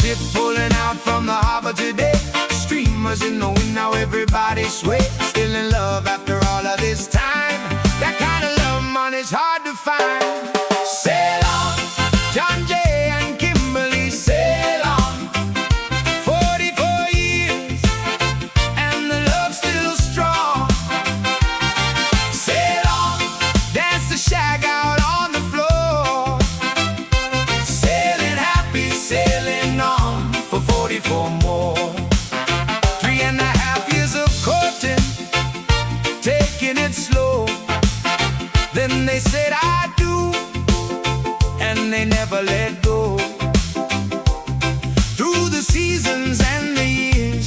ship pulling out from the harbor today. Streamers in the wind, now everybody sway. Still in love after all of this time. That kind of love, man, is hard to find. Sail on, John Jay and Kimberly, sail on. 44 years, and the love's still strong. Sail on, dance the shag out on the floor. Sailing happy, sailing on for 44 more. 3.5 years of courting, taking it slow. Then they said I do, and they never let go. Through the seasons and the years,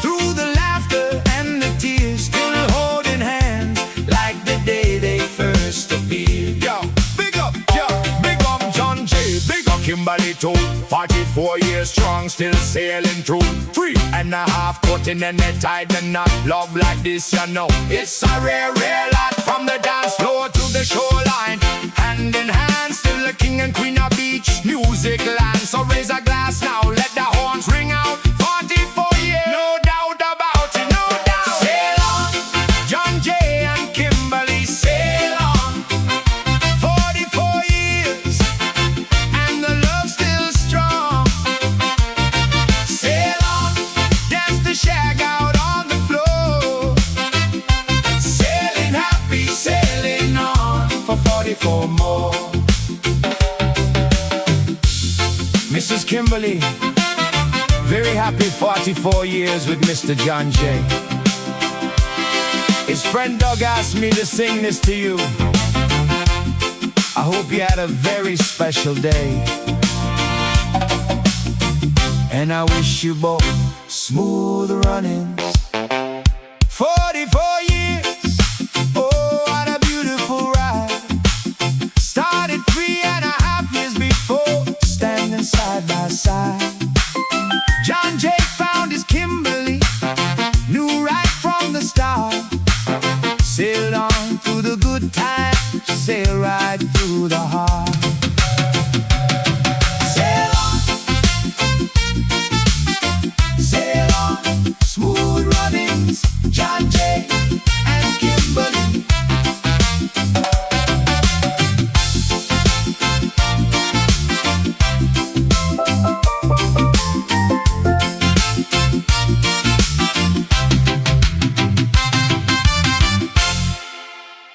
through the laughter and the tears, still holding hands like the day they first appeared. Yo, big up John Jay, big up Kimberly too. 44 years strong, still sailing through. 3.5 courting and they tied the knot. Love like this, you know, it's a rare lot. From the dance floor to the shoreline, hand in hand, still the king and queen of beach music land. So raise a glass now, let the horns ring out. 44 years, no doubt about it, no doubt. Sail on, John Jay and Kimberly, sail on. 44 years, and the love's still strong. Sail on, dance the shag out on the floor. Sailing happy, sailing on for 44 more. Mrs. Kimberly, very happy 44 years with Mr. John Jay. His friend Doug asked me to sing this to you. I hope you had a very special day, and I wish you both smooth runnings. 44 years, oh, what a beautiful ride. Started 3.5 years before, standing side by side. John Jay found his Kimberly, knew right from the start. Sailed on through the good times, sail right through the heart.